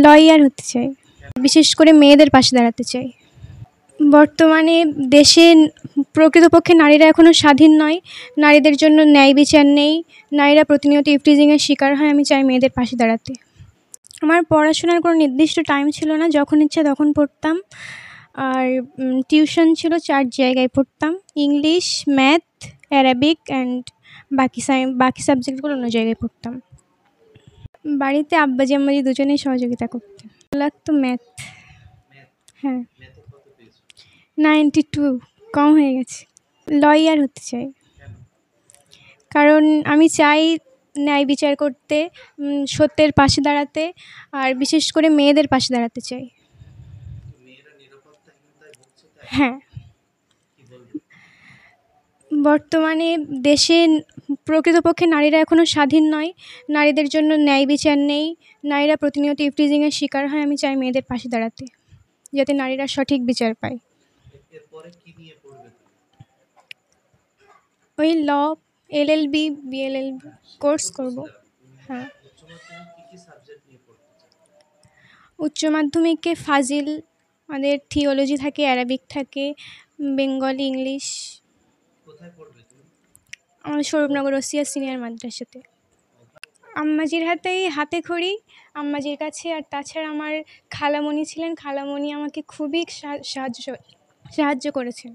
Lawyer হতে চাই। বিশেষ করে মেয়েদের পাশে দাঁড়াতে চাই। বর্তমানে দেশে প্রকৃতপক্ষে নারীরা এখনও স্বাধীন নয়। নারীদের জন্য ন্যায় বিচার নেই। নারীরা প্রতিনিয়ত ইভটিজিংয়ের শিকার হয়। আমি চাই মেয়েদের পাশে দাঁড়াতে। আমার পড়াশোনার কোনো নির্দিষ্ট টাইম ছিল না, যখন ইচ্ছা তখন পড়তাম। আর টিউশন ছিল 4 জায়গায় পড়তাম। ইংলিশ, ম্যাথ, অ্যারাবিক অ্যান্ড বাকি সাবজেক্টগুলো অন্য জায়গায় পড়তাম। বাড়িতে আব্বাজি আম্মাজি দুজনেই সহযোগিতা করতেন। লাগতো ম্যাথ। হ্যাঁ, 92 কম হয়ে গেছে। লয়ার হতে চাই, কারণ আমি চাই ন্যায় বিচার করতে, সত্যের পাশে দাঁড়াতে, আর বিশেষ করে মেয়েদের পাশে দাঁড়াতে চাই। হ্যাঁ, বর্তমানে দেশে প্রকৃতপক্ষে নারীরা এখনও স্বাধীন নয়। নারীদের জন্য ন্যায় বিচার নেই। নারীরা প্রতিনিয়ত ইভটিজিংয়ের শিকার হয়। আমি চাই মেয়েদের পাশে দাঁড়াতে, যাতে নারীরা সঠিক বিচার পায়। ওই ল, এলএলবি, বিএলএলবি কোর্স করব। হ্যাঁ, উচ্চ মাধ্যমিকে ফাজিল, আমাদের থিওলজি থাকে, অ্যারাবিক থাকে, বেঙ্গলি, ইংলিশ। আমাদের স্বরূপনগর ওসিয়া সিনিয়র মাদ্রাসাতে। আম্মাজির হাতে খড়ি, আম্মাজির কাছে। আর তাছাড়া আমার খালামণি ছিলেন, খালামণি আমাকে খুবই সাহায্য করেছেন।